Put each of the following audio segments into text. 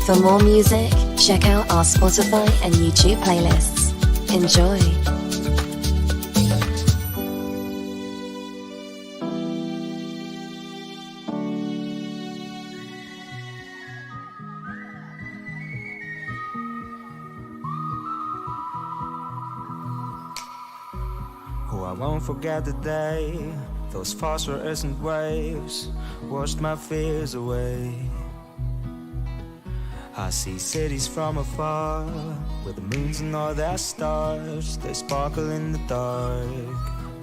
For more music, check out our Spotify and YouTube playlists. Enjoy. Oh, I won't forget the day those phosphorescent waves washed my fears away. I see cities from afar, with the moons and all their stars, they sparkle in the dark.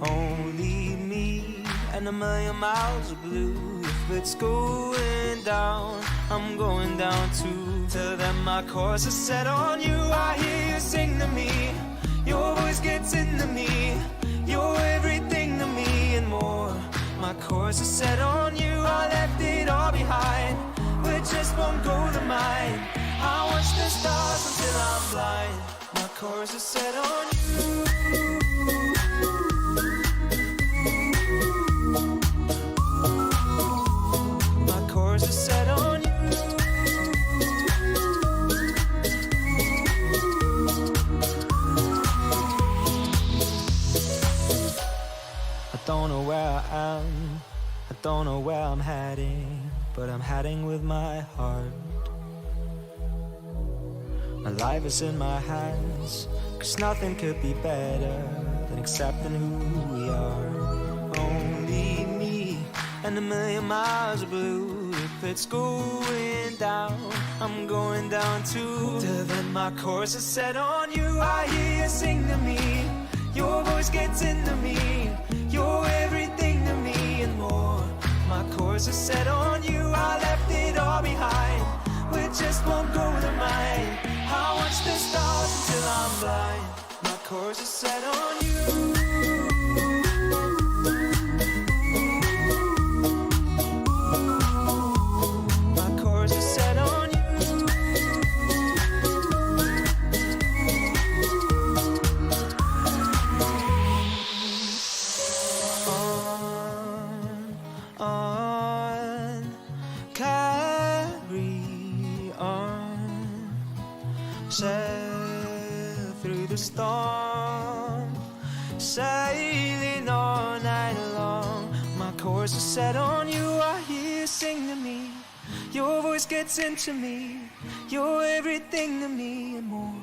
Only me and a million miles of blue. If it's going down, I'm going down too. Till then my course is set on you. I hear you sing to me, your voice gets into me, you're everything to me and more. My course is set on you, I left it all behind, but just won't go to mine. I watch the stars until I'm blind. My course is set on you. My course is set on you. I don't know where I am, I don't know where I'm heading, but I'm heading with my heart. My life is in my hands, 'cause nothing could be better than accepting who we are. Only me and a million miles of blue. If it's going down, I'm going down too. Till then my course is set on you. I hear you sing to me, your voice gets into me, you're everything to me and more. My course is set on you, I left it all behind, we just won't go to mine. I watch the stars until I'm blind. My course is set on you. My course is set on you. On, carry on, sail through the storm, sailing all night long. My course is set on you, I hear you sing to me, your voice gets into me, you're everything to me and more.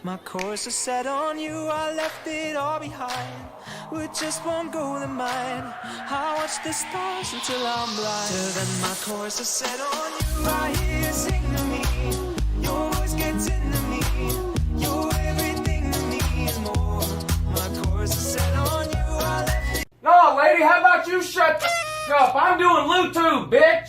My course is set on you, I left it all behind, we just won't go to mine. I watch the stars until I'm blind. Till then my course is set on you, I hear you sing to me, your voice gets into me, you're everything to me and more. My course is set on you, I left it. No, lady, how about you shut the f*** up? I'm doing Lou too, bitch!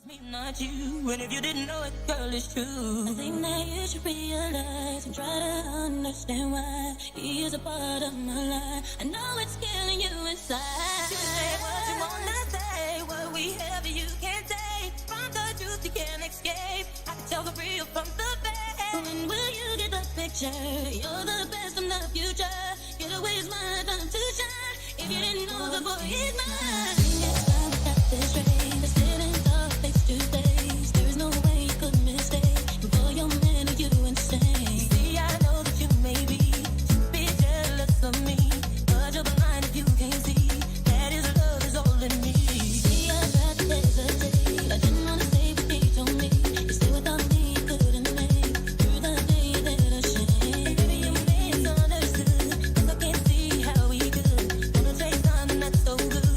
Me, not you, and if you didn't know it, girl, it's true. I think that you should realize and try to understand why he is a part of my life. I know it's killing you inside. You say what you wanna say, what we have you can't take. From the truth you can't escape, I can tell the real from the fake. When will you get the picture? You're the best from the future. Get away is my time to shine. If you didn't know the boy is mine. It's time to cut this straight. Face to face, there is no way you could mistake. For your man, are you insane? See, I know that you may be jealous of me, but you're blind if you can't see that his love is all in me. See, I tried to hesitate, I didn't wanna say what he told me. You stay without me, couldn't make through the day that I shame. Baby, you misunderstood, 'cause I can't see how we could wanna taste something that's so good.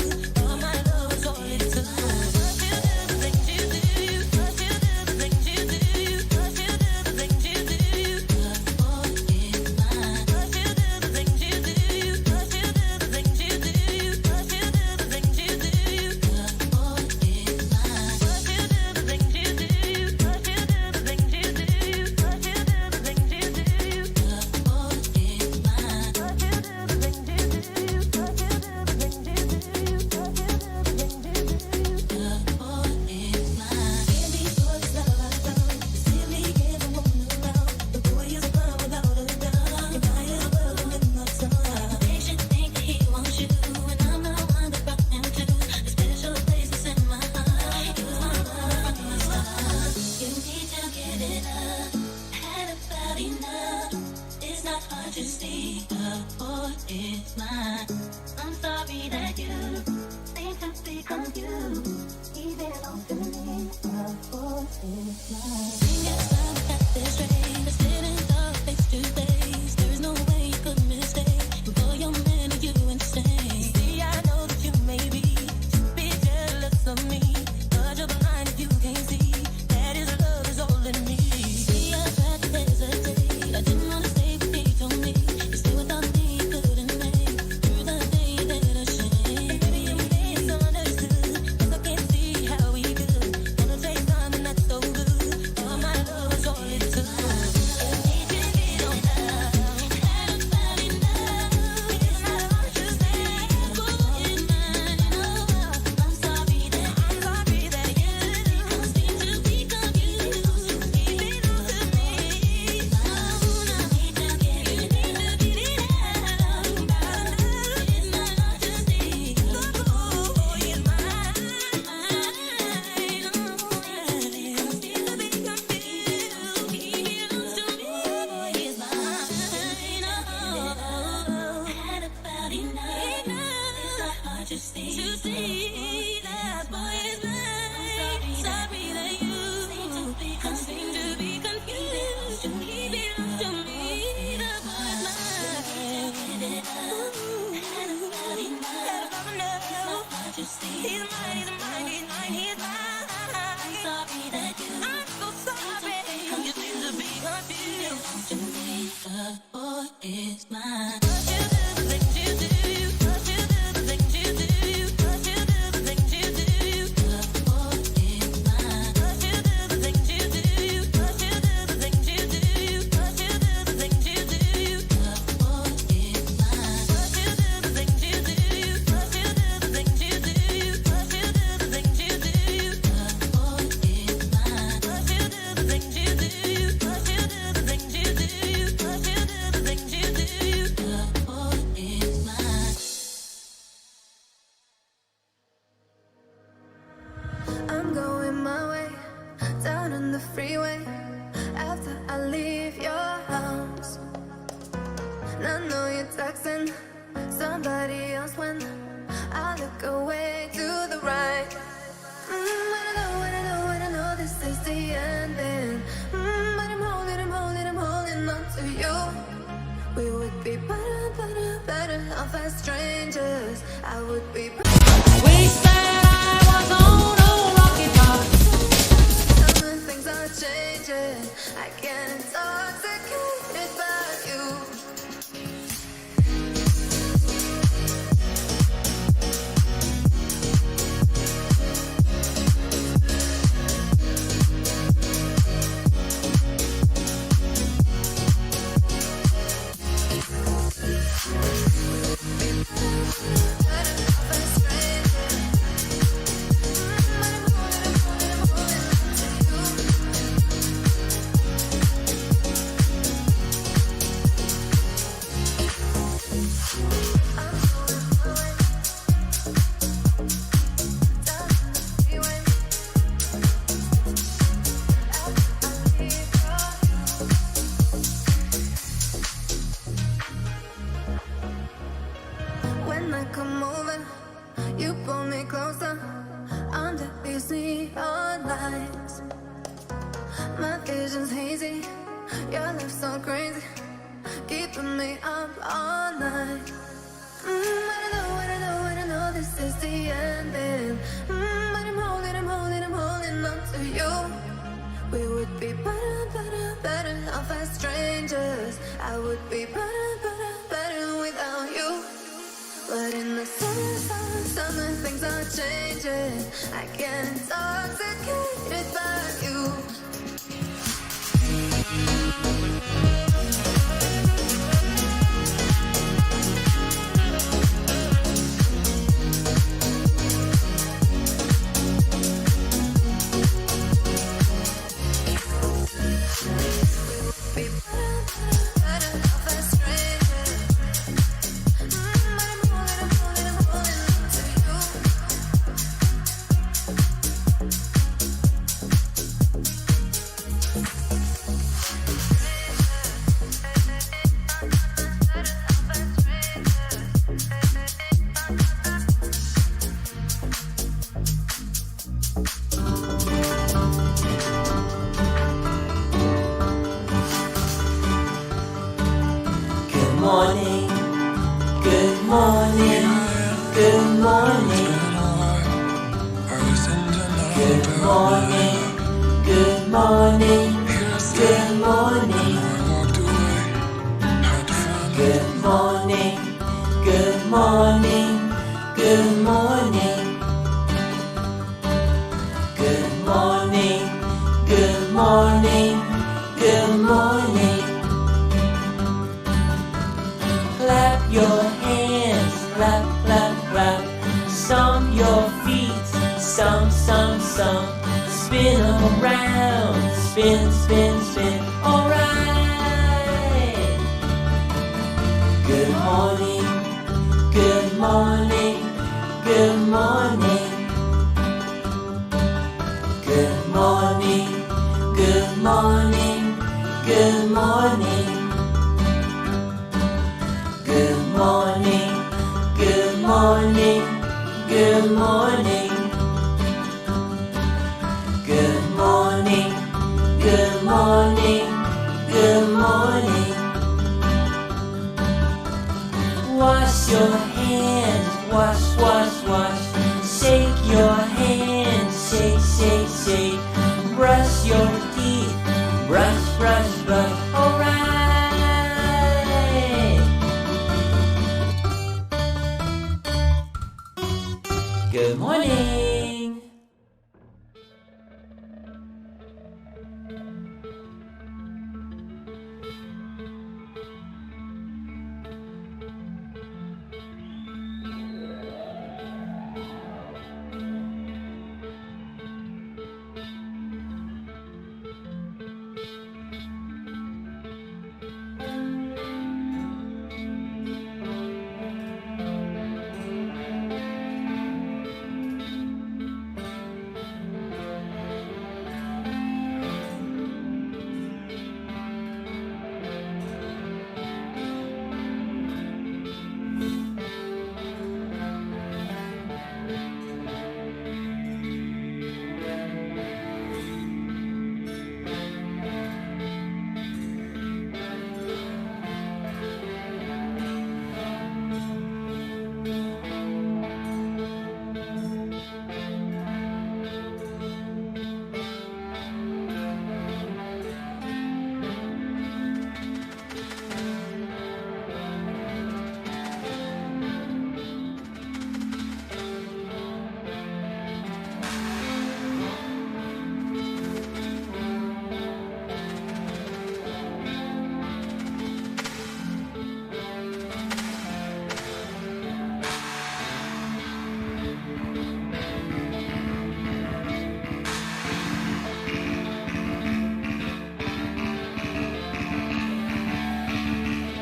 morning. Good morning. Good morning. Good morning. Good morning. Good morning. Good morning. Good morning. Good morning. Good morning. Clap your hands, clap, clap, clap. Stomp your feet, stomp, stomp, stomp. Spin around, spin, spin, spin. Alright. Good morning, good morning, good morning. Good morning, good morning, good morning. Good morning, good morning, good morning. Good morning, good morning, good morning. Wash your hands, wash, wash, wash. Shake your hands, shake, shake, shake. Brush your teeth, brush, brush, brush. Alright. Good morning.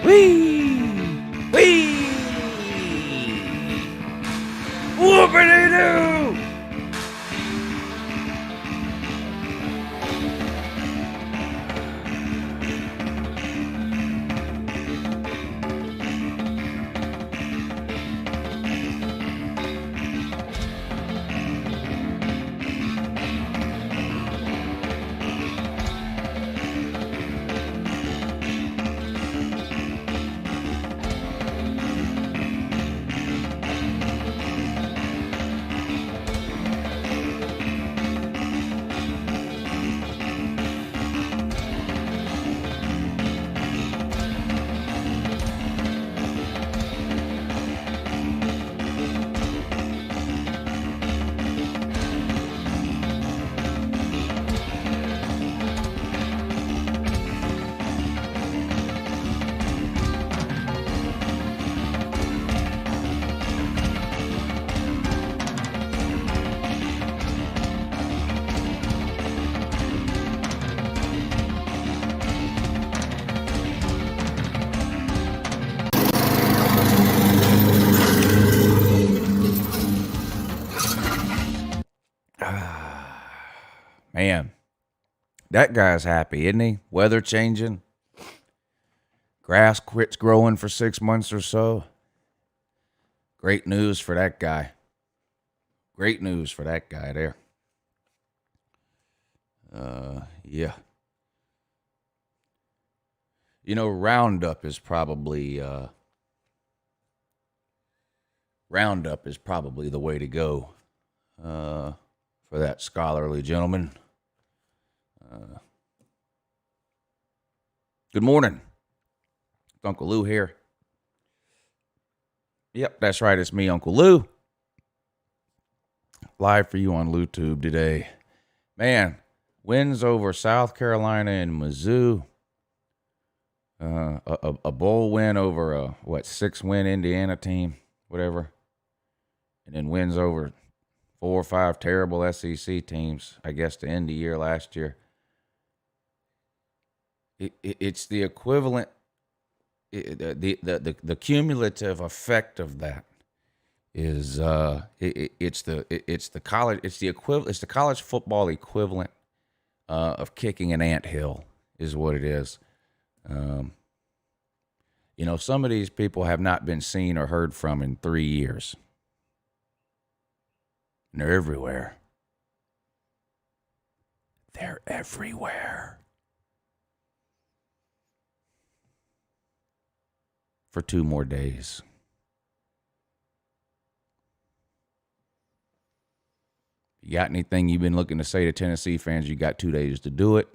Wee! Wee! Whoopity-doo! Man, that guy's happy, isn't he? Weather changing. Grass quits growing for 6 months or so. Great news for that guy. Great news for that guy there. Yeah. You know, Roundup is probably Roundup is probably the way to go for that scholarly gentleman. Good morning. It's Uncle Lou here. Yep, that's right. It's me, Uncle Lou. Live for you on LouTube today. Man, wins over South Carolina and Mizzou. A bowl win over a 6-win Indiana team, whatever. And then wins over 4 or 5 terrible SEC teams, I guess, to end the year last year. It's the equivalent, the cumulative effect of that is it's the college football equivalent of kicking an anthill is what it is. Some of these people have not been seen or heard from in 3 years. And they're everywhere. They're everywhere. For 2 more days. You got anything you've been looking to say to Tennessee fans? You got 2 days to do it.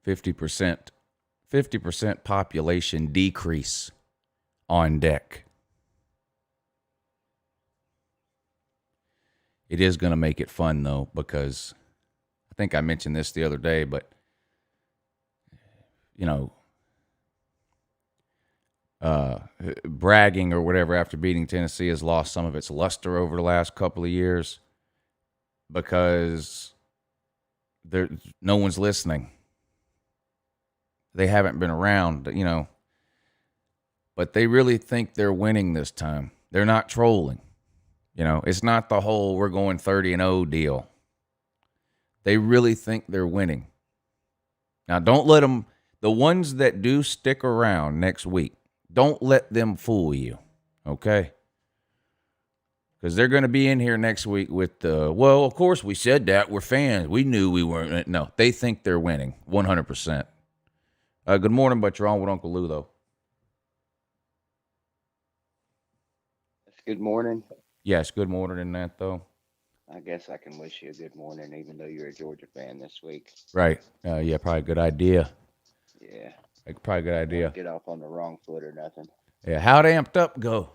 50% population decrease on deck. It is going to make it fun, though, because I think I mentioned this the other day, but, bragging or whatever after beating Tennessee has lost some of its luster over the last couple of years because no one's listening. They haven't been around, but they really think they're winning this time. They're not trolling. It's not the whole we're going 30-0 deal. They really think they're winning. Now, don't let them, the ones that do stick around next week, don't let them fool you, okay? Because they're going to be in here next week with, well, of course we said that. We're fans. We knew we weren't. No, they think they're winning 100%. Good morning, but you're on with Uncle Lou, though. Good morning. Yes, good morning in that, though. I guess I can wish you a good morning, even though you're a Georgia fan this week. Right. Yeah, probably a good idea. Yeah. Probably a good idea. Don't get off on the wrong foot or nothing. Yeah, how'd Amped Up go?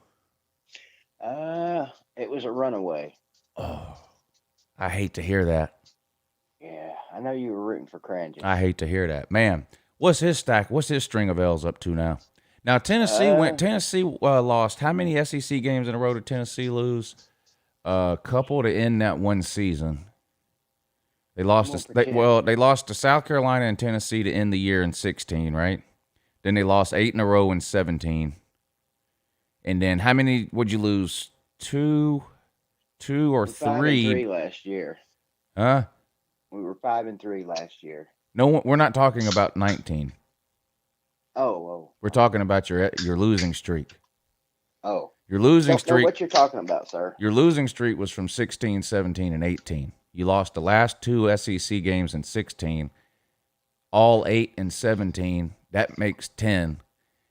It was a runaway. Oh, I hate to hear that. Yeah, I know you were rooting for Cranges. I hate to hear that. Man, what's his string of L's up to now? Now, Tennessee lost how many SEC games in a row did Tennessee lose? A couple to end that one season. They lost they lost to South Carolina and Tennessee to end the year in 16, right? Then they lost 8 in a row in 17. And then how many would you lose? 2 or 3? 5-3 last year. Huh? We were 5-3 last year. No, we're not talking about 19. Oh. We're talking about your losing streak. Oh. Your losing streak. Know what you're talking about, sir. Your losing streak was from 16, 17, and 18. You lost the last 2 SEC games in 16, all 8 and 17. That makes 10.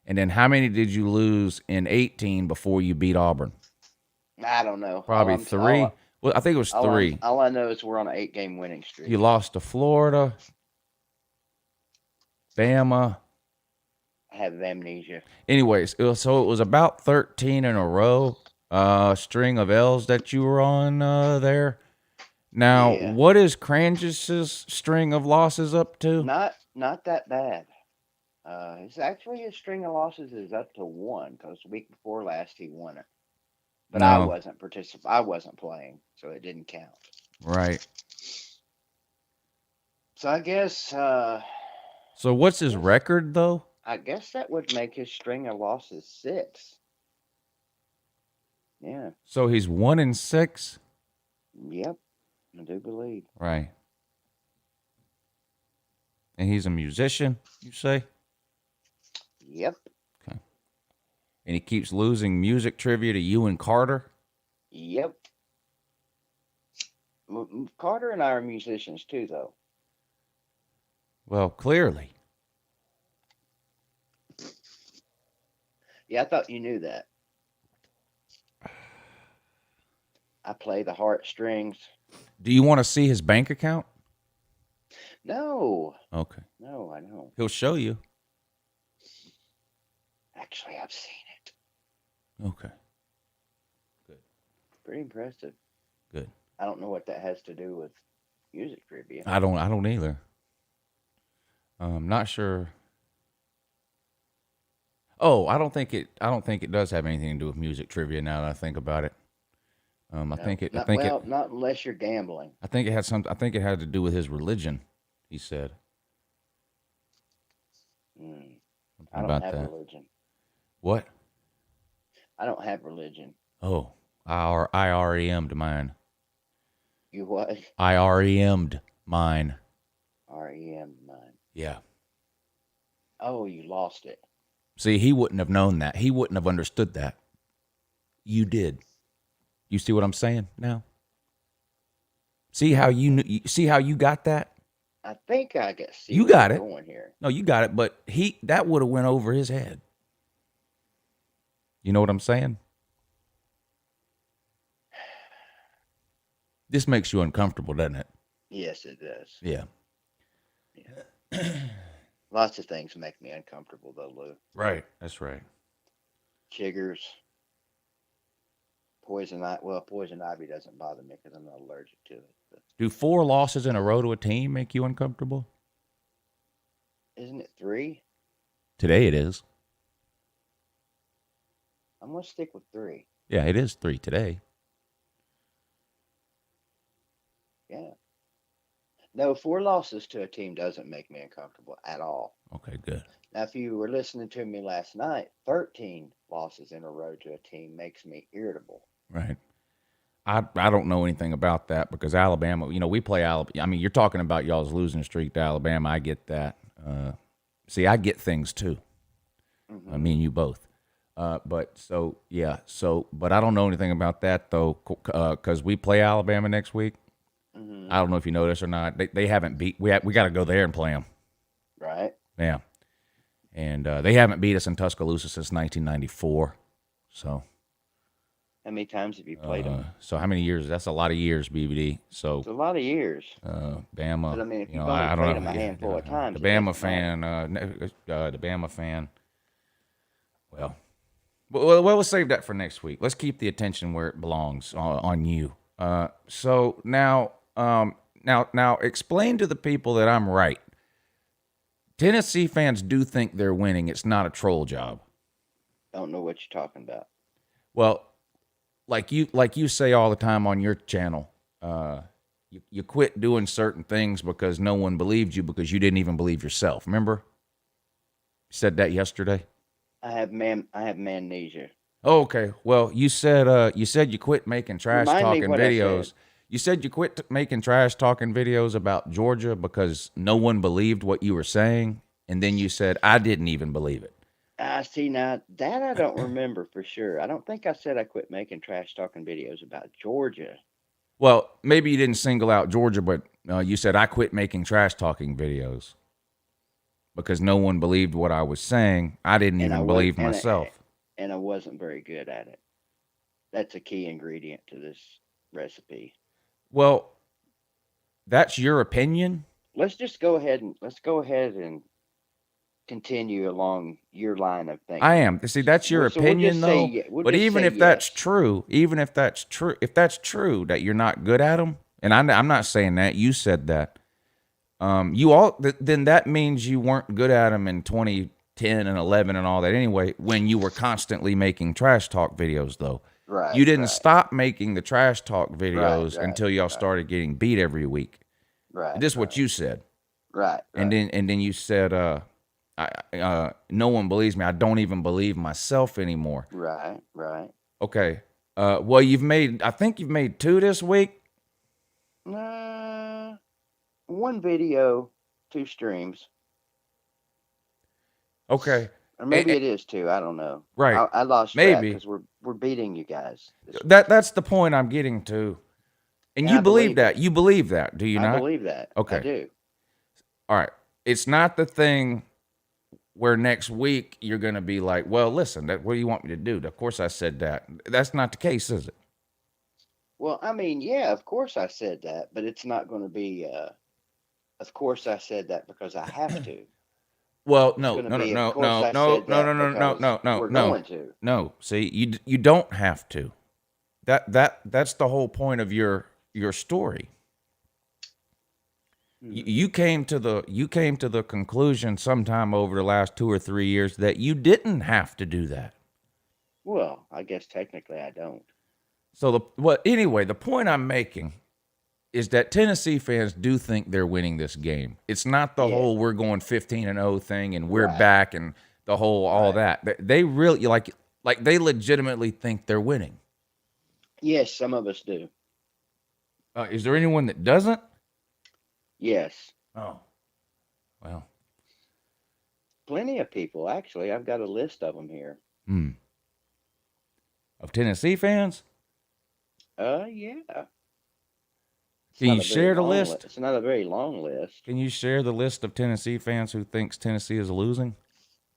And then how many did you lose in 18 before you beat Auburn? I don't know. Probably 3. Well, I think it was 3. All I know is we're on an 8-game winning streak. You lost to Florida, Bama. I have amnesia. Anyways, it was about 13 in a row, string of L's that you were on there. Now, Yeah. What is Cranges' string of losses up to? Not that bad. It's actually his string of losses is up to 1 because the week before last he won it. But No. I wasn't playing, so it didn't count. Right. So I guess. So what's his record though? I guess that would make his string of losses 6. Yeah. So he's 1-6. Yep. I do believe. Right. And he's a musician, you say? Yep. Okay. And he keeps losing music trivia to you and Carter? Yep. Carter and I are musicians too, though. Well, clearly. Yeah, I thought you knew that. I play the heartstrings. Do you want to see his bank account? No, Okay. no, I don't. He'll show you. Actually, I've seen it. Okay. Pretty impressive. Good. I don't know what that has to do with music trivia. I don't either. Not sure. Oh, I don't think it does have anything to do with music trivia now that I think about it. Not unless you're gambling. I think it had to do with his religion, he said. I don't have religion. What? I don't have religion. Oh, I REM'd mine. You what? I REM'd mine. REM mine. Yeah. Oh, you lost it. See, he wouldn't have known that. He wouldn't have understood that. You did. You see what I'm saying now? See how you got that? I think I got. You got it. Going here. No, you got it. But that would have went over his head. You know what I'm saying? This makes you uncomfortable, doesn't it? Yes, it does. Yeah. Lots of things make me uncomfortable, though, Lou. Right. That's right. Chiggers. Poison ivy doesn't bother me because I'm not allergic to it. But Do 4 losses in a row to a team make you uncomfortable? isn't it 3? Today it is. I'm going to stick with 3. Yeah, it is 3 today. Yeah. No, 4 losses to a team doesn't make me uncomfortable at all. Okay, good. Now, if you were listening to me last night, 13 losses in a row to a team makes me irritable. Right. I don't know anything about that because Alabama, we play Alabama. I mean, you're talking about y'all's losing streak to Alabama. I get that. See, I get things too. Mm-hmm. I mean, you both. But I don't know anything about that though, because we play Alabama next week. Mm-hmm. I don't know if you know this or not. They haven't beat. We got to go there and play them. Right. Yeah. And they haven't beat us in Tuscaloosa since 1994. So. How many times have you played them? So how many years? That's a lot of years, BBD. So It's a lot of years. Bama. But I mean, if you've I only don't played know. them a handful of times. The Bama fan. The Bama fan. Well, we'll save that for next week. Let's keep the attention where it belongs on you. So now, explain to the people that I'm right. Tennessee fans do think they're winning. It's not a troll job. Don't know what you're talking about. Well, like you say all the time on your channel, you quit doing certain things because no one believed you because you didn't even believe yourself. Remember? You said that yesterday. I have amnesia. Oh, okay. Well, you said you quit making trash talking videos. You said you quit making trash talking videos about Georgia because no one believed what you were saying, and then you said I didn't even believe it. See, now that I don't remember for sure. I don't think I said I quit making trash talking videos about Georgia. Well, maybe you didn't single out Georgia, but you said I quit making trash talking videos because no one believed what I was saying. I didn't even believe myself. And I wasn't very good at it. That's a key ingredient to this recipe. Well, that's your opinion. Let's go ahead and continue along your line of thinking. I am. See, that's your opinion, though. But even if that's true, if that's true that you're not good at them, and I'm not saying that. You said that. Then that means you weren't good at them in 2010 and 11 and all that anyway, when you were constantly making trash talk videos, though. Right. You didn't stop making the trash talk videos until y'all started getting beat every week. Right. This is what you said. Right. And then you said, no one believes me. I don't even believe myself anymore. Right. Okay. Well, I think you've made 2 this week. 1 video, 2 streams. Okay. Or maybe it is 2. I don't know. Right. I lost track because we're beating you guys. That's the point I'm getting to. And you believe that. You believe that, do you not? I believe that. Okay. I do. All right. It's not the thing where next week you're going to be like, well, listen, what do you want me to do? Of course I said that. That's not the case, is it? Well, I mean, yeah, of course I said that, but it's not going to be, of course I said that because I have to. Well, It's no, going to no, no, be, of no, course no, I no, said no, that no, no, no, because no, no, we're no, going to. no. See, you don't have to. That's the whole point of your story. You came to the conclusion sometime over the last 2 or 3 years that you didn't have to do that. Well, I guess technically I don't. So anyway, the point I'm making is that Tennessee fans do think they're winning this game. It's not the Yeah. whole we're going 15-0 thing and we're Right. back and the whole all Right. that. They really like they legitimately think they're winning. Yes, some of us do. Is there anyone that doesn't? Yes. Oh, well. Plenty of people, actually. I've got a list of them here. Of Tennessee fans? Yeah. Can you share the list? It's not a very long list. Can you share the list of Tennessee fans who thinks Tennessee is losing?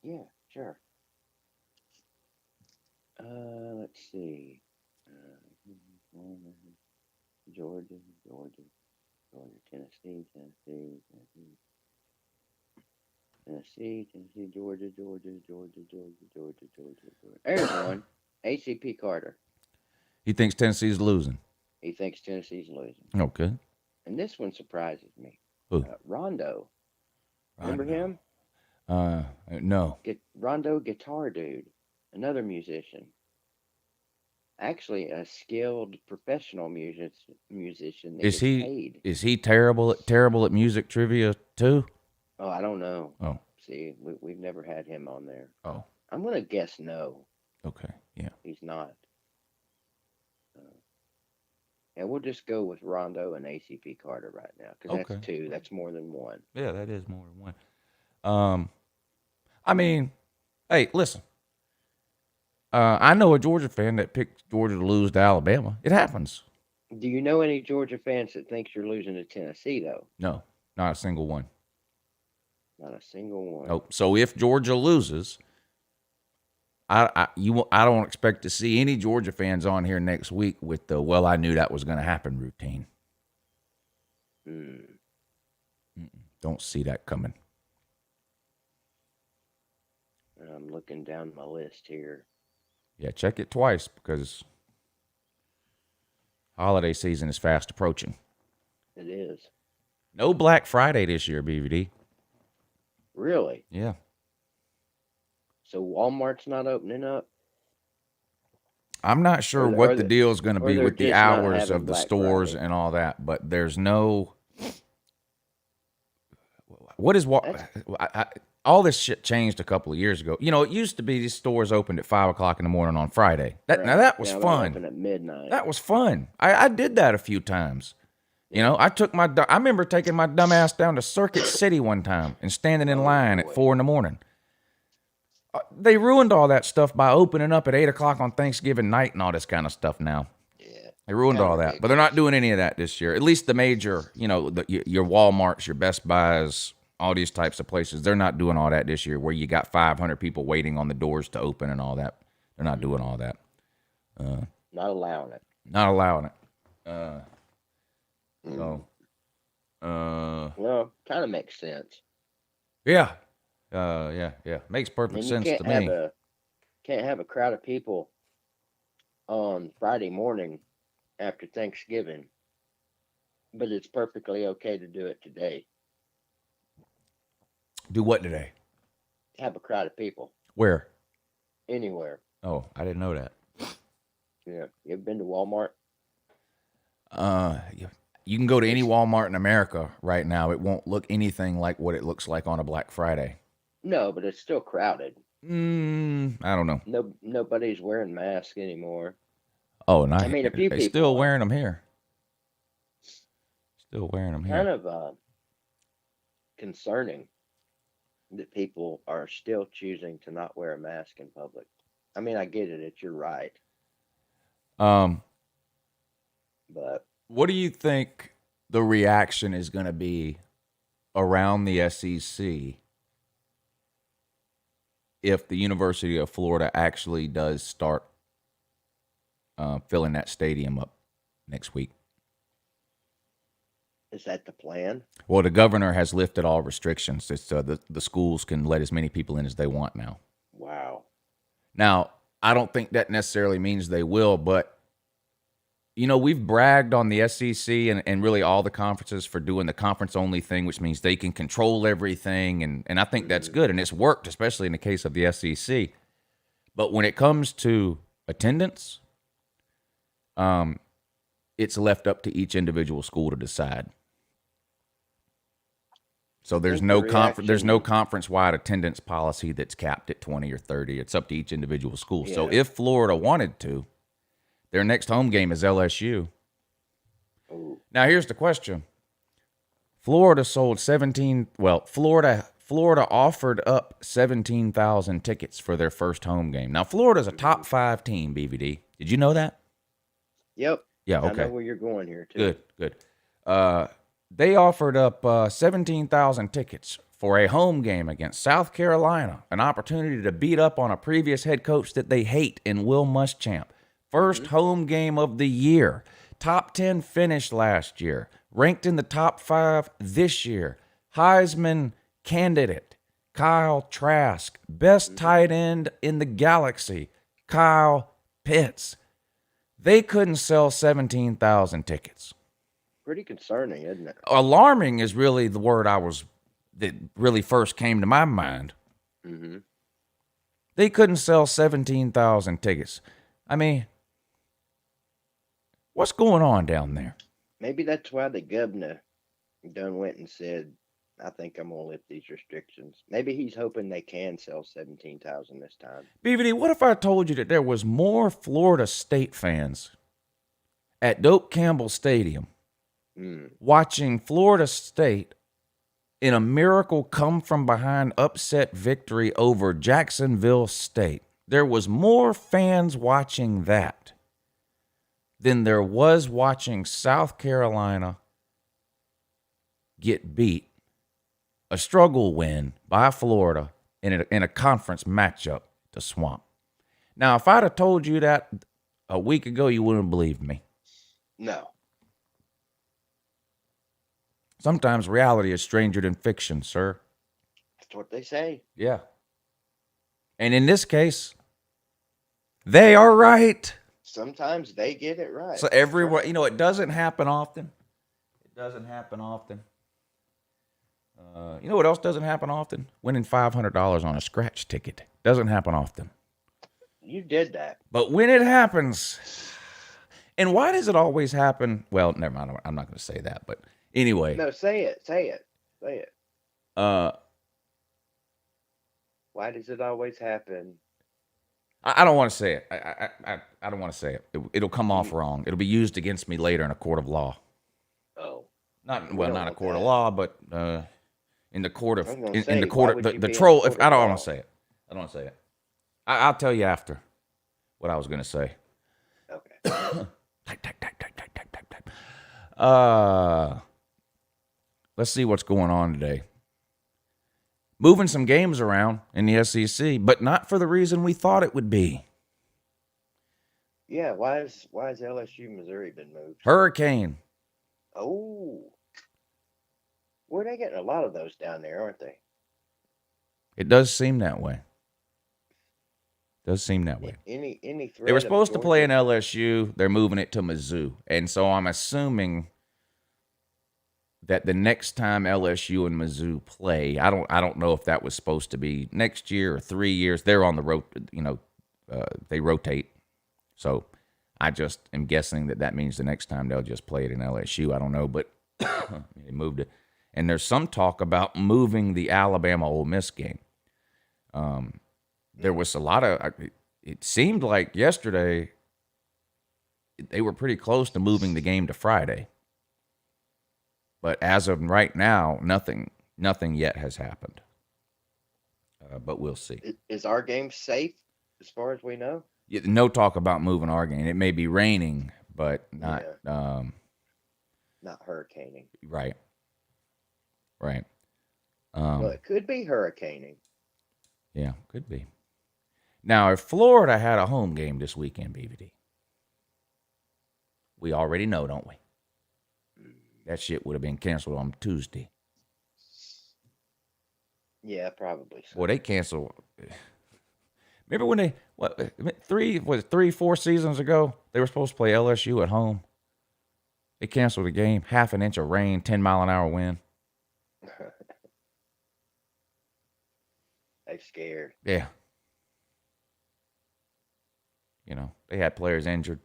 Yeah, sure. Let's see. Georgia, Tennessee, Georgia. There's one. ACP Carter. He thinks Tennessee's losing. He thinks Tennessee's losing. Okay. And this one surprises me. Who? Rondo. Remember him? No. Rondo Guitar Dude. Another musician. Actually, a skilled professional musician that gets paid. Is he terrible at music trivia too? Oh, I don't know. Oh. See, we've never had him on there. Oh. I'm going to guess no. Okay. Yeah. He's not. Yeah, we'll just go with Rondo and ACP Carter right now because that's two. That's more than one. Yeah, that is more than one. I mean, hey, listen. I know a Georgia fan that picked Georgia to lose to Alabama. It happens. Do you know any Georgia fans that thinks you're losing to Tennessee, though? No, not a single one. Not a single one. Nope. So if Georgia loses, I don't expect to see any Georgia fans on here next week with the "well, I knew that was going to happen" routine. Don't see that coming. I'm looking down my list here. Yeah, check it twice because holiday season is fast approaching. It is. No Black Friday this year, BVD. Really? Yeah. So Walmart's not opening up? I'm not sure what the deal is going to be with the hours of the Black stores Friday. and all that, but there's no. What is all this shit changed a couple of years ago. You know, it used to be these stores opened at 5:00 in the morning on Friday. Now that was fun. Open at midnight. That was fun. I did that a few times. You know, I remember taking my dumb ass down to Circuit City one time and standing in line at 4 a.m. They ruined all that stuff by opening up at 8:00 on Thanksgiving night and all this kind of stuff now. Yeah. They ruined all that. But they're not doing any of that this year. At least the major, you know, your Walmarts, your Best Buys, all these types of places, they're not doing all that this year where you got 500 people waiting on the doors to open and all that. They're not doing all that. Not allowing it. Not allowing it. Well, kind of makes sense. Yeah. Yeah. Makes perfect sense to me. Can't have a crowd of people on Friday morning after Thanksgiving, but it's perfectly okay to do it today. Do what today? Have a crowd of people. Where? Anywhere. Oh, I didn't know that. Yeah. You ever been to Walmart? You can go to any Walmart in America right now. It won't look anything like what it looks like on a Black Friday. No, but it's still crowded. I don't know. Nobody's wearing masks anymore. Oh, nice. I mean, a few They're people still are. wearing them here. Still wearing them here. Kind of concerning that people are still choosing to not wear a mask in public. I mean, I get it. You're right. But what do you think the reaction is going to be around the SEC if the University of Florida actually does start filling that stadium up next week. Is that the plan? Well, the governor has lifted all restrictions. It's, the schools can let as many people in as they want now. Wow. Now, I don't think that necessarily means they will, but, we've bragged on the SEC and really all the conferences for doing the conference-only thing, which means they can control everything, and I think that's good, and it's worked, especially in the case of the SEC. But when it comes to attendance, it's left up to each individual school to decide. So there's no conference-wide attendance policy that's capped at 20 or 30. It's up to each individual school. Yeah. So if Florida wanted to, their next home game is LSU. Ooh. Now here's the question: Florida offered up 17,000 tickets for their first home game. Now Florida's a top 5 team. BVD, did you know that? Yep. Yeah. Okay. I know where you're going here too. Good. They offered up 17,000 tickets for a home game against South Carolina, an opportunity to beat up on a previous head coach that they hate in Will Muschamp. First home game of the year. Top 10 finish last year. Ranked in the top 5 this year. Heisman candidate, Kyle Trask. Best tight end in the galaxy, Kyle Pitts. They couldn't sell 17,000 tickets. Pretty concerning, isn't it? Alarming is really the word that really first came to my mind. Mm-hmm. They couldn't sell 17,000 tickets. I mean, what's going on down there? Maybe that's why the governor done went and said, I think I'm going to lift these restrictions. Maybe he's hoping they can sell 17,000 this time. BVD, what if I told you that there was more Florida State fans at Doak Campbell Stadium watching Florida State in a miracle come-from-behind upset victory over Jacksonville State? There was more fans watching that than there was watching South Carolina get beat, a struggle win by Florida in a conference matchup to swamp. Now, if I'd have told you that a week ago, you wouldn't have believed me. No. Sometimes reality is stranger than fiction, sir. That's what they say. Yeah. And in this case, they are right. Sometimes they get it right. So everyone, it doesn't happen often. It doesn't happen often. You know what else doesn't happen often? Winning $500 on a scratch ticket. Doesn't happen often. You did that. But when it happens, and why does it always happen? Well, never mind. I'm not going to say that. But anyway. No, say it. Why does it always happen? I don't want to say it. I don't want to say it. It'll come off wrong. It'll be used against me later in a court of law. Oh. Not a court of law, but in the court of the troll. If I don't want to say it, I'll tell you after what I was going to say. Okay. Type. Let's see what's going on today. Moving some games around in the SEC, but not for the reason we thought it would be. Yeah, why has LSU Missouri been moved? Hurricane. Oh. Well, they're getting a lot of those down there, aren't they? It does seem that way. Any threat? They were supposed to play in LSU. They're moving it to Mizzou. And so I'm assuming that the next time LSU and Mizzou play, I don't know if that was supposed to be next year or 3 years. They're on the road, they rotate. So I just am guessing that means the next time they'll just play it in LSU. I don't know, but they moved it. And there's some talk about moving the Alabama-Ole Miss game. There was a lot of, it seemed like yesterday they were pretty close to moving the game to Friday. But as of right now, nothing yet has happened. But we'll see. Is our game safe as far as we know? Yeah, no talk about moving our game. It may be raining, but not not hurricaning. Right. Well, it could be hurricaning. Yeah, could be. Now, if Florida had a home game this weekend, BVD, we already know, don't we? That shit would have been canceled on Tuesday. Yeah, probably so. Well, they canceled. Remember when they, 4 seasons ago, they were supposed to play LSU at home? They canceled the game, half an inch of rain, 10-mile-an-hour wind. They scared. Yeah. You know, they had players injured.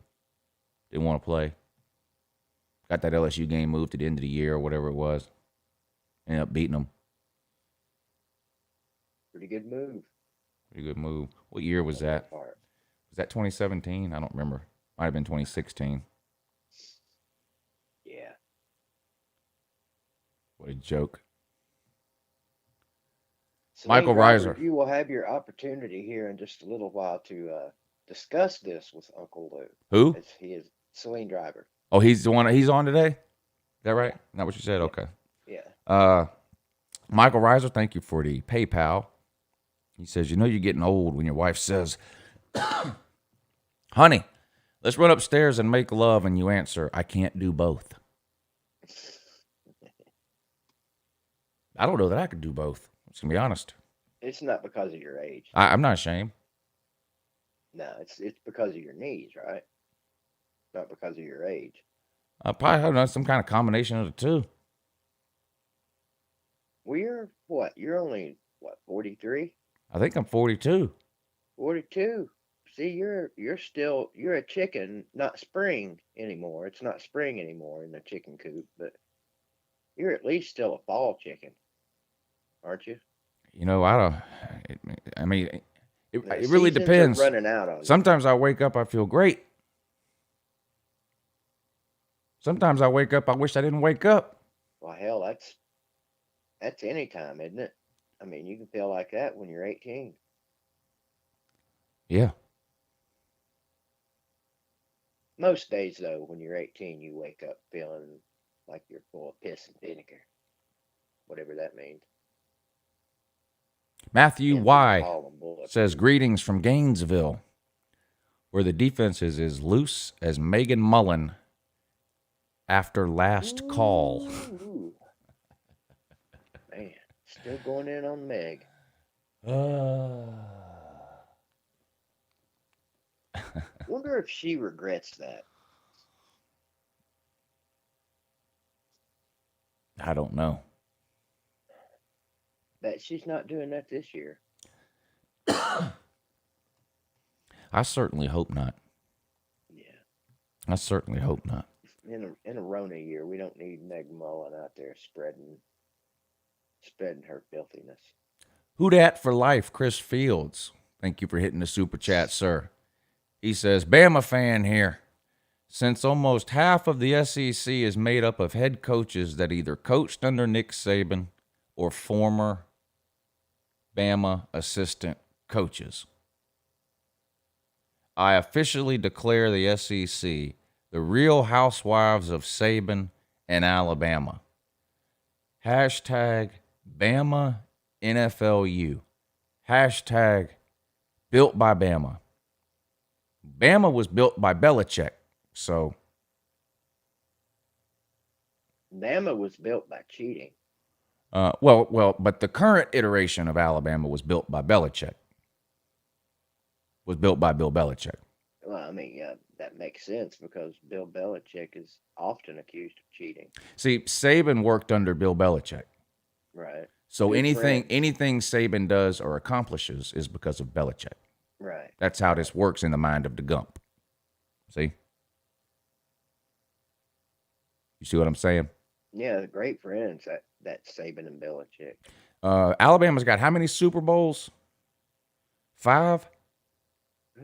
Didn't want to play. Got that LSU game moved to the end of the year or whatever it was. Ended up beating them. Pretty good move. Pretty good move. What year was that? Was that 2017? I don't remember. Might have been 2016. Yeah. What a joke. Celine Michael Reiser. You will have your opportunity here in just a little while to discuss this with UncleLou. Who? As he is Celine Driver. Oh, he's the one. He's on today? Is that right? Not what you said? Okay. Yeah. Michael Reiser, thank you for the PayPal. He says, you know you're getting old when your wife says, honey, let's run upstairs and make love, and you answer, I can't do both. I don't know that I could do both. I'm just going to be honest. It's not because of your age. I'm not ashamed. No, it's because of your knees, right? Not because of your age. I probably have done some kind of combination of the two. Well, you're what? You're only, 43? I think I'm 42. 42. See, you're a chicken, not spring anymore. It's not spring anymore in the chicken coop, but you're at least still a fall chicken, aren't you? You know, it really Seasons are depends. running out on you. Sometimes I wake up, I feel great. Sometimes I wake up, I wish I didn't wake up. Well, hell, that's any time, isn't it? I mean, you can feel like that when you're 18. Yeah. Most days, though, when you're 18, you wake up feeling like you're full of piss and vinegar. Whatever that means. Matthew And Y. says, greetings from Gainesville, where the defense is as loose as Megan Mullen after last call. Ooh. Man, still going in on Meg. Wonder if she regrets that. I don't know. Bet she's not doing that this year. I certainly hope not. Yeah. I certainly hope not. In a Rona year, we don't need Meg Mullen out there spreading her filthiness. Who dat for life, Chris Fields. Thank you for hitting the super chat, sir. He says, Bama fan here. Since almost half of the SEC is made up of head coaches that either coached under Nick Saban or former Bama assistant coaches, I officially declare the SEC the real housewives of Saban and Alabama. Hashtag Bama NFLU. Hashtag built by Bama. Bama was built by Belichick, so. Bama was built by cheating. But the current iteration of Alabama was built by Belichick. Was built by Bill Belichick. Well, I mean, yeah, that makes sense because Bill Belichick is often accused of cheating. See, Saban worked under Bill Belichick. Right. So Good anything friend. Saban does or accomplishes is because of Belichick. Right. That's how this works in the mind of the Gump. See? You see what I'm saying? Yeah, the great friends, that Saban and Belichick. Alabama's got how many Super Bowls? 5?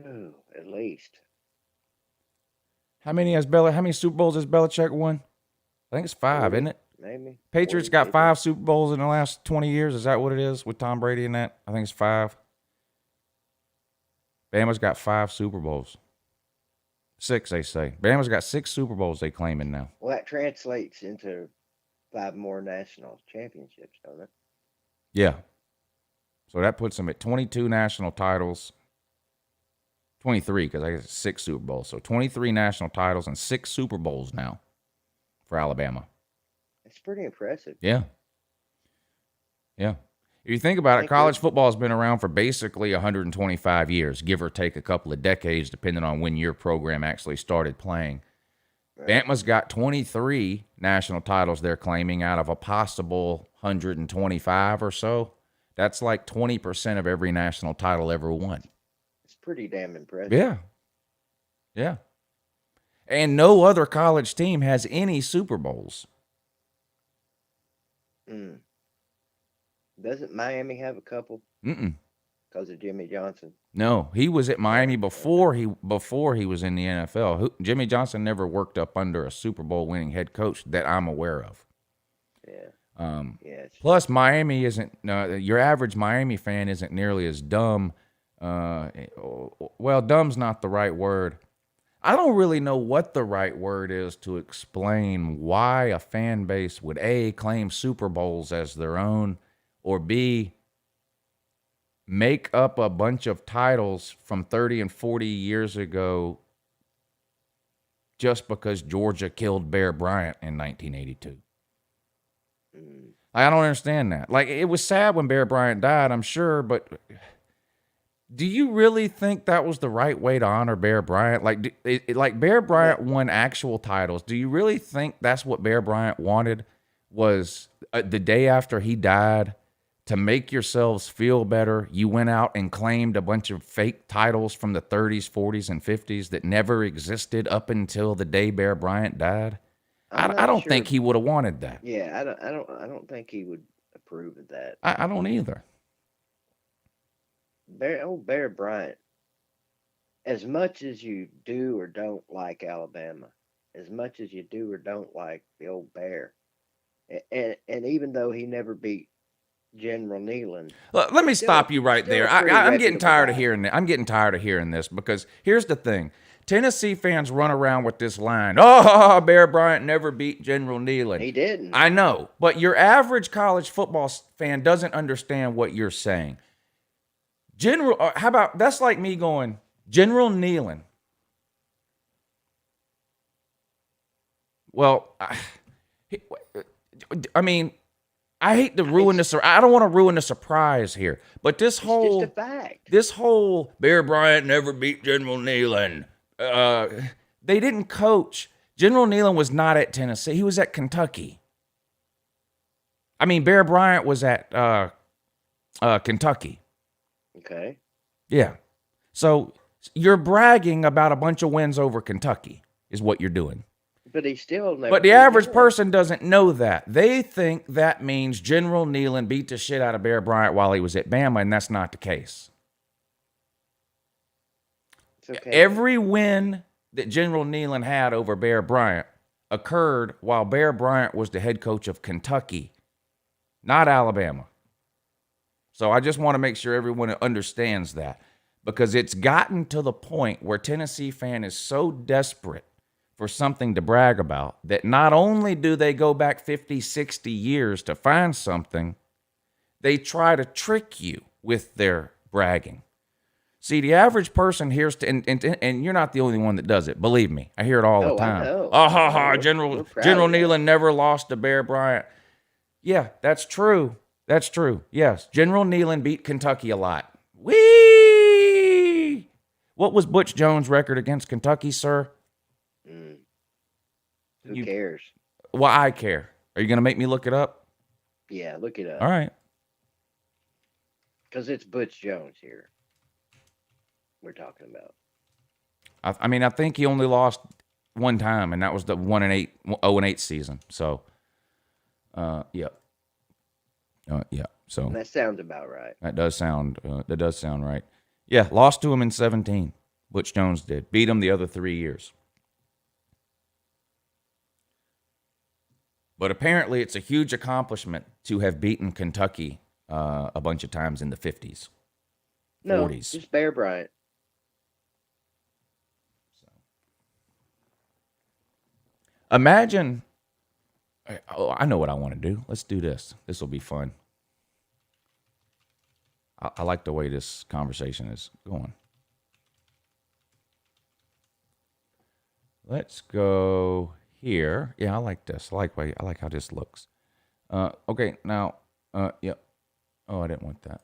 Ooh, at least. How many Super Bowls has Belichick won? I think it's 5, isn't it? Maybe. Patriots got 5 Super Bowls in the last 20 years. Is that what it is with Tom Brady and that? I think it's 5. Bama's got 5 Super Bowls. 6, they say. Bama's got 6 Super Bowls they claiming now. Well, that translates into 5 more national championships, don't it? Yeah. So that puts them at 22 national titles. 23, because I guess 6 Super Bowls. So 23 national titles and 6 Super Bowls now for Alabama. That's pretty impressive. Yeah. Yeah. If you think about it, college football has been around for basically 125 years, give or take a couple of decades, depending on when your program actually started playing. Right. Bama's got 23 national titles they're claiming out of a possible 125 or so. That's like 20% of every national title ever won. It's pretty damn impressive. Yeah. Yeah. And no other college team has any Super Bowls. Doesn't Miami have a couple? Because of Jimmy Johnson. No, he was at Miami before he was in the NFL. Jimmy Johnson never worked up under a Super Bowl winning head coach that I'm aware of. Yeah. Plus, Miami isn't. Your average Miami fan isn't nearly as dumb. Well, dumb's not the right word. I don't really know what the right word is to explain why a fan base would A, claim Super Bowls as their own, or B, make up a bunch of titles from 30 and 40 years ago just because Georgia killed Bear Bryant in 1982. I don't understand that. Like, it was sad when Bear Bryant died, I'm sure, but do you really think that was the right way to honor Bear Bryant? Like Bear Bryant won actual titles. Do you really think that's what Bear Bryant wanted, was the day after he died, to make yourselves feel better, you went out and claimed a bunch of fake titles from the 30s, 40s, and 50s that never existed up until the day Bear Bryant died? I don't think he would have wanted that. Yeah, I don't think he would approve of that. I don't either. Bear Bryant, as much as you do or don't like Alabama, as much as you do or don't like the old Bear, and even though he never beat General Neyland. Let me stop you right there. I'm getting tired of hearing that. I'm getting tired of hearing this, because here's the thing. Tennessee fans run around with this line, oh, Bear Bryant never beat General Neyland. He didn't. I know, but your average college football fan doesn't understand what you're saying. How about, that's like me going, General Neyland. Well, I mean, I hate to ruin this. I don't want to ruin the surprise here, but this whole, just a fact. This whole Bear Bryant never beat General Neyland. They didn't coach. General Neyland was not at Tennessee. He was at Kentucky. I mean, Bear Bryant was at Kentucky. Okay. Yeah. So you're bragging about a bunch of wins over Kentucky is what you're doing. But he still never. But the average person doesn't know that. They think that means General Neyland beat the shit out of Bear Bryant while he was at Bama, and that's not the case. It's okay. Every win that General Neyland had over Bear Bryant occurred while Bear Bryant was the head coach of Kentucky, not Alabama. So I just want to make sure everyone understands that, because it's gotten to the point where Tennessee fan is so desperate for something to brag about that not only do they go back 50, 60 years to find something, they try to trick you with their bragging. See, the average person hears, and you're not the only one that does it. Believe me, I hear it all the time. General Neyland never lost to Bear Bryant. Yeah, that's true. That's true. Yes, General Neyland beat Kentucky a lot. Whee! What was Butch Jones' record against Kentucky, sir? Who cares? Well, I care. Are you going to make me look it up? Yeah, look it up. All right. Because it's Butch Jones here we're talking about. I mean, I think he only lost one time, and that was the 0-8 season. So, yeah. Yeah. So and that sounds about right. That does sound right. Yeah, lost to him in 17. Butch Jones did. Beat him the other 3 years. But apparently it's a huge accomplishment to have beaten Kentucky a bunch of times in the 50s, 40s. Just Bear Bryant. Imagine, I know what I want to do. Let's do this. This will be fun. I like the way this conversation is going. Let's go here. Yeah, I like this. I like how this looks. Okay, now, yeah. Oh, I didn't want that.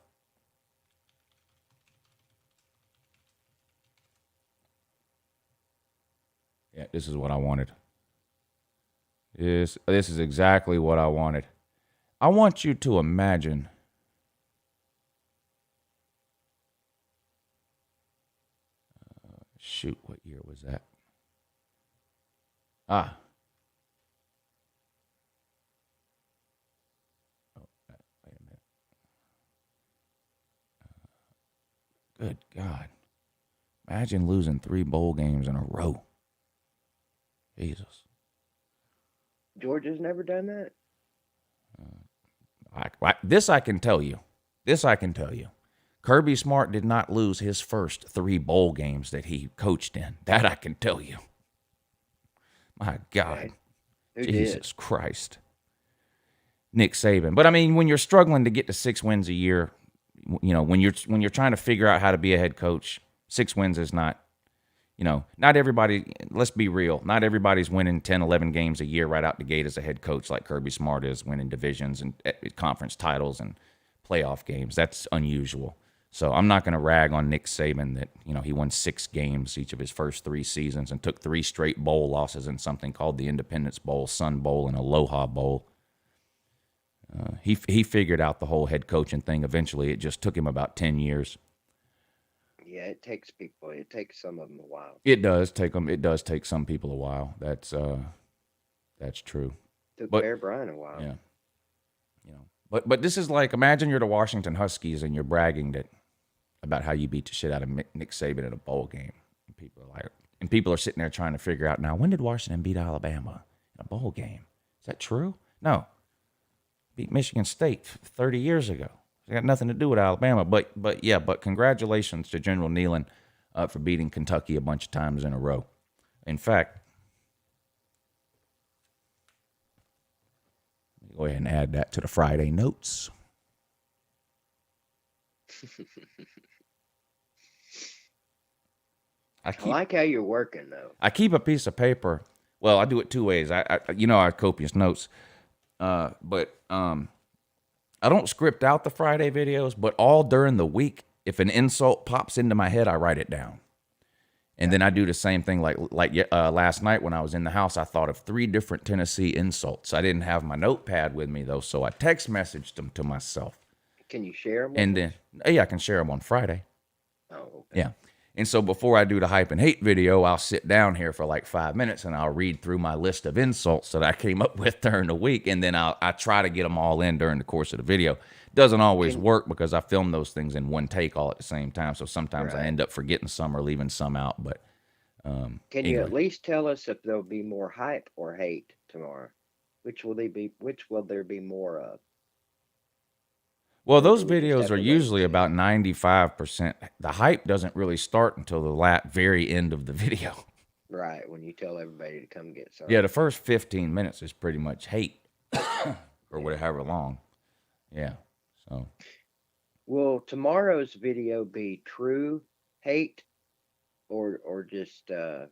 Yeah, this is what I wanted. This is exactly what I wanted. I want you to imagine shoot, what year was that? Oh, wait a minute. Good God. Imagine losing 3 bowl games in a row. Jesus. Georgia's never done that? This I can tell you. Kirby Smart did not lose his first 3 bowl games that he coached in. That I can tell you. My God. Right. Who Jesus did? Christ. Nick Saban. But I mean, when you're struggling to get to 6 wins a year, you know, when you're trying to figure out how to be a head coach, 6 wins is not, you know, not everybody, let's be real, not everybody's winning 10, 11 games a year right out the gate as a head coach like Kirby Smart is, winning divisions and conference titles and playoff games. That's unusual. So I'm not going to rag on Nick Saban that, you know, he won 6 games each of his first 3 seasons and took 3 straight bowl losses in something called the Independence Bowl, Sun Bowl, and Aloha Bowl. He figured out the whole head coaching thing eventually. It just took him about 10 years. Yeah, it takes some of them a while. It does take some people a while. That's true. Took But- Bear Bryant a while. Yeah. You know, but this is like, imagine you're the Washington Huskies and you're bragging about how you beat the shit out of Nick Saban in a bowl game. And people are sitting there trying to figure out, now, when did Washington beat Alabama in a bowl game? Is that true? No. Beat Michigan State 30 years ago. It got nothing to do with Alabama. But congratulations to General Neyland for beating Kentucky a bunch of times in a row. In fact, let me go ahead and add that to the Friday notes. I like how you're working, though. I keep a piece of paper. Well, I do it 2 ways. I have copious notes. But I don't script out the Friday videos, but all during the week, if an insult pops into my head, I write it down. And then I do the same thing like last night when I was in the house, I thought of 3 different Tennessee insults. I didn't have my notepad with me, though, so I text messaged them to myself. Can you share them? And then, yeah, I can share them on Friday. Oh, okay. Yeah. And so before I do the hype and hate video, I'll sit down here for like 5 minutes and I'll read through my list of insults that I came up with during the week. And then I try to get them all in during the course of the video. Doesn't always work because I film those things in one take all at the same time. So sometimes I end up forgetting some or leaving some out. But can you at least tell us if there'll be more hype or hate tomorrow? Which will there be more of? Well, those videos are usually about 95%. The hype doesn't really start until the very end of the video. Right, when you tell everybody to come get some. Yeah, the first 15 minutes is pretty much hate or whatever long. Yeah, so. Will tomorrow's video be true hate or just, I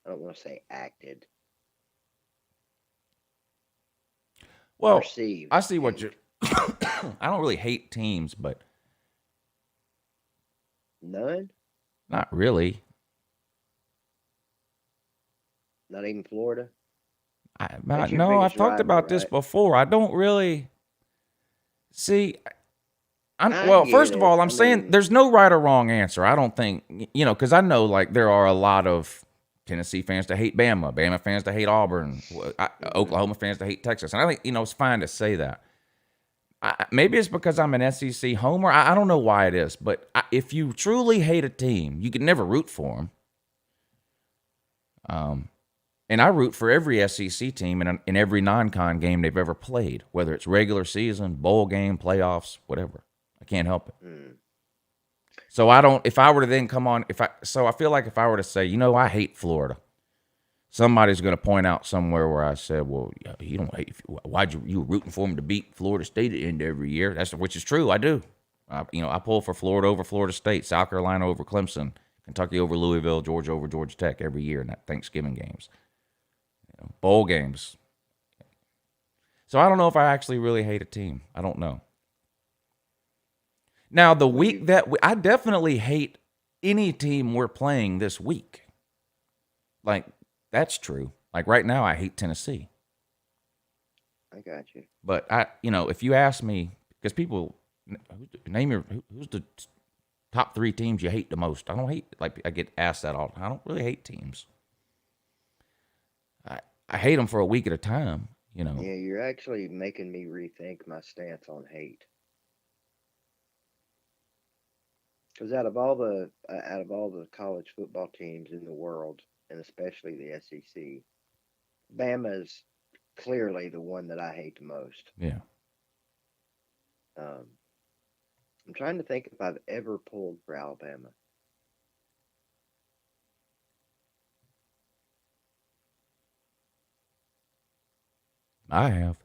don't want to say acted. Well, Perceived I see what hate. I don't really hate teams, but None? not really. Not even Florida? I've your talked biggest rival, about this right? before. I don't really see. I Well, get first of it. all, I I'm saying mean- there's no right or wrong answer. I don't think, because I know like there are a lot of Tennessee fans that hate Bama, Bama fans that hate Auburn, Oklahoma fans that hate Texas. And I think, it's fine to say that. Maybe it's because I'm an SEC homer. I don't know why it is. But if you truly hate a team, you can never root for them. And I root for every SEC team in every non-con game they've ever played, whether it's regular season, bowl game, playoffs, whatever. I can't help it. So I feel like if I were to say, I hate Florida. somebody's going to point out somewhere where I said, well, you don't hate, why'd you were rooting for them to beat Florida State at the end of every year? Which is true. I do. I pull for Florida over Florida State, South Carolina over Clemson, Kentucky over Louisville, Georgia over Georgia Tech every year in that Thanksgiving games, bowl games. So I don't know if I actually really hate a team. I don't know. Now, the week that I definitely hate any team we're playing this week. Like, that's true. Like right now, I hate Tennessee. I got you. But if you ask me, because people who's the top 3 teams you hate the most? I don't hate, like I get asked that all the time. I don't really hate teams. I hate them for a week at a time. Yeah, you're actually making me rethink my stance on hate. Because out of all the college football teams in the world, and especially the SEC, Bama is clearly the one that I hate the most. Yeah. I'm trying to think if I've ever pulled for Alabama. I have.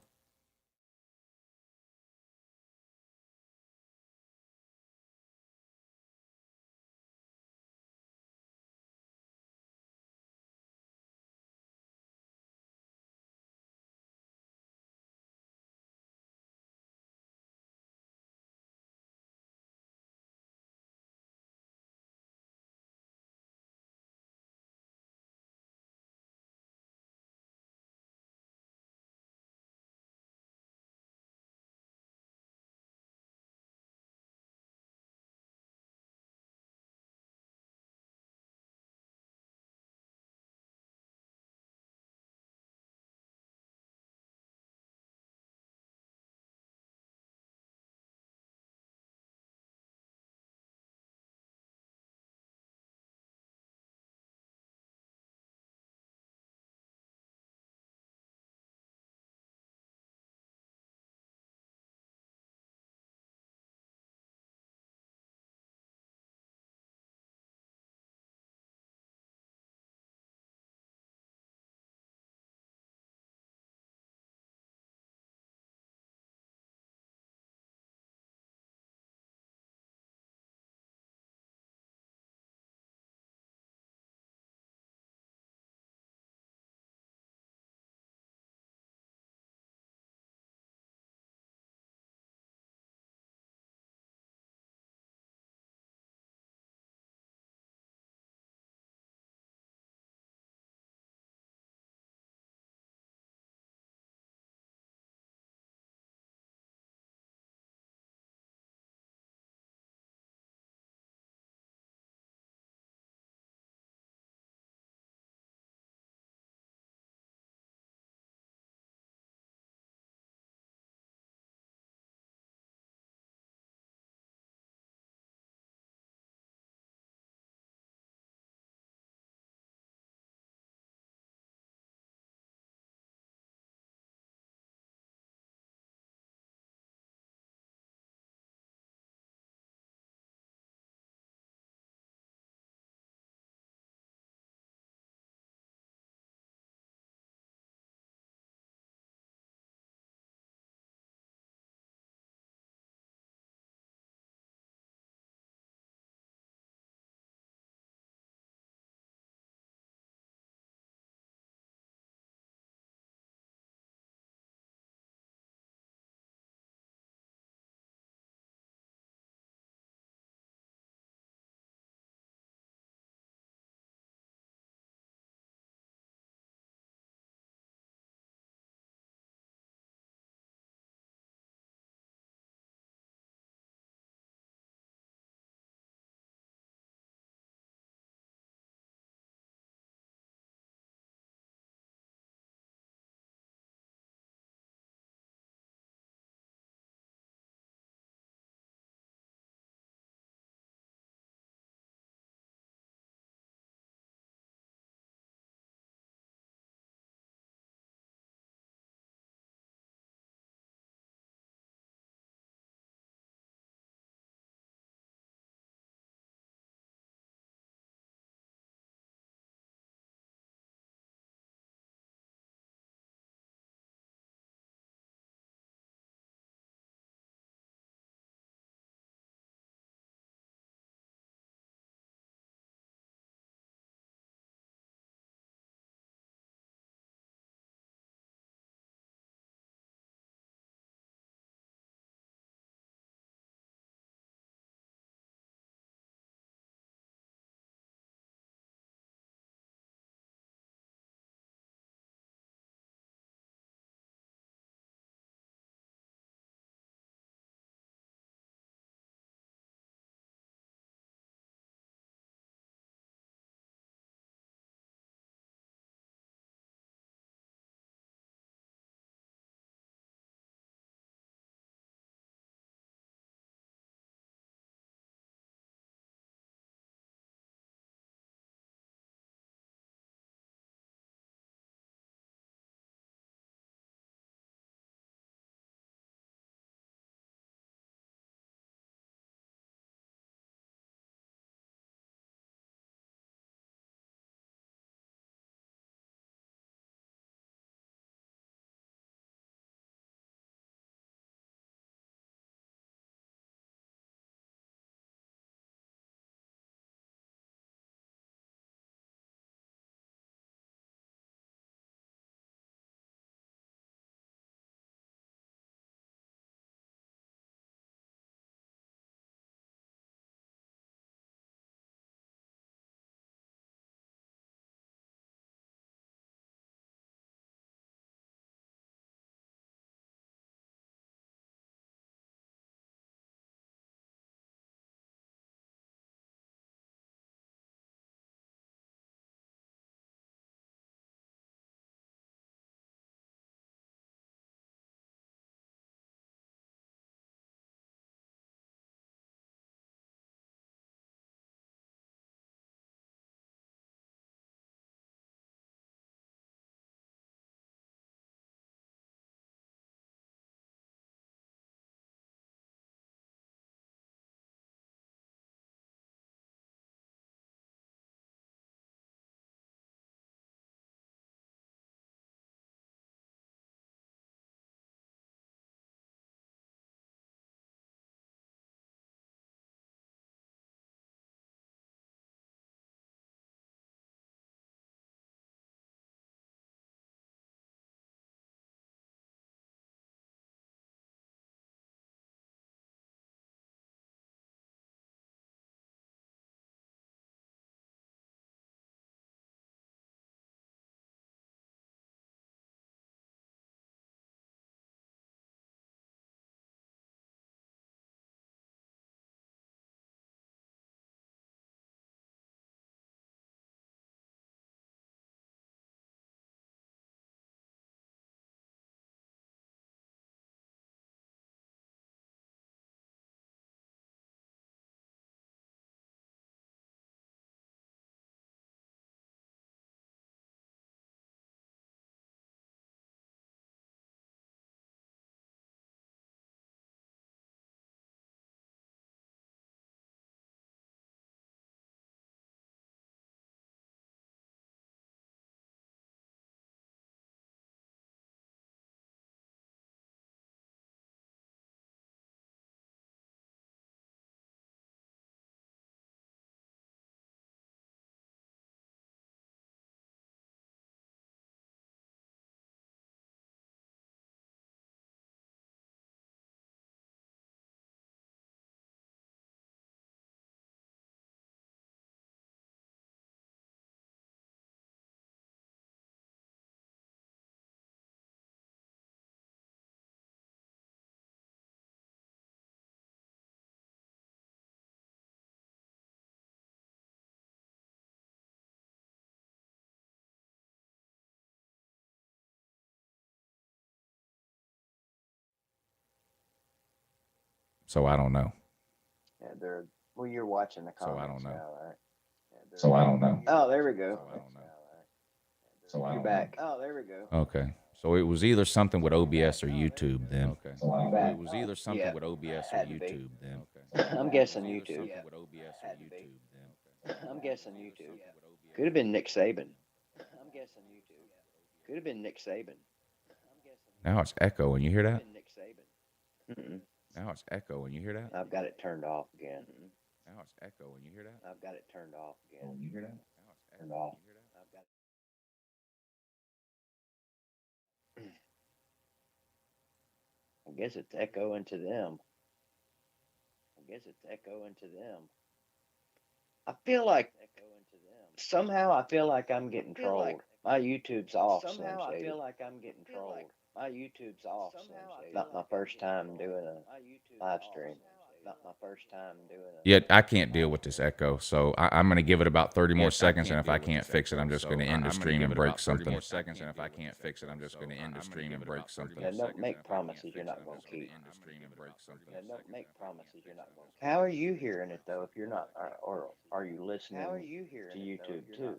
So I don't know. Yeah, well, you're watching the So comments I don't know. now, right? So I don't know. Oh, there we go. So I don't know. So I You're don't back. Oh, there we go. Okay. So it was either something with OBS or YouTube then. Okay. So I don't Back. know. It was either something Yeah, with OBS or had to be. YouTube then. Okay. I'm guessing It was either YouTube. something with OBS or Had to be. YouTube then. Okay. I'm guessing YouTube. Could have been Nick Saban. I'm guessing YouTube. Could have been Nick Saban. Now it's echoing. You hear that? Nick Saban. Mm-mm. Now it's echoing. You hear that? I've got it turned off again. Now it's echoing. You hear that? I've got it turned off again. You hear that? Now it's Turned echoing. off. You hear that? I've got I guess it's echoing to them. I feel like somehow I feel like I'm getting trolled. My YouTube's off. Somehow I feel like I'm getting trolled. My YouTube's off. Not my first time doing a live stream. Not my first time doing a. Yeah, I can't deal with this echo, so I'm going to give it about 30 more seconds, and if I can't fix it, I'm just going to end the stream and break something. More seconds, and if I can't fix it, I'm just going to end the stream and break something. Yeah, don't make promises you're not going to keep. Yeah, don't make promises you're not going to keep. How are you hearing it though? If you're not, or are you listening? How are you hearing to YouTube too?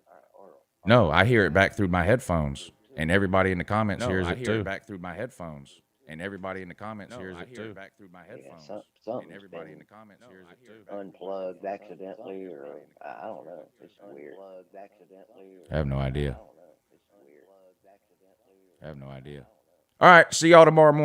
No, I hear it back through my headphones, and everybody in the comments hears it too. Yeah, some, Back through my headphones, and everybody in the comments hears it too. Back through my headphones, something's everybody in been the comments hears it too. unplugged accidentally, or I don't know. It's weird. I have no idea. I have no idea. All right, see y'all tomorrow morning.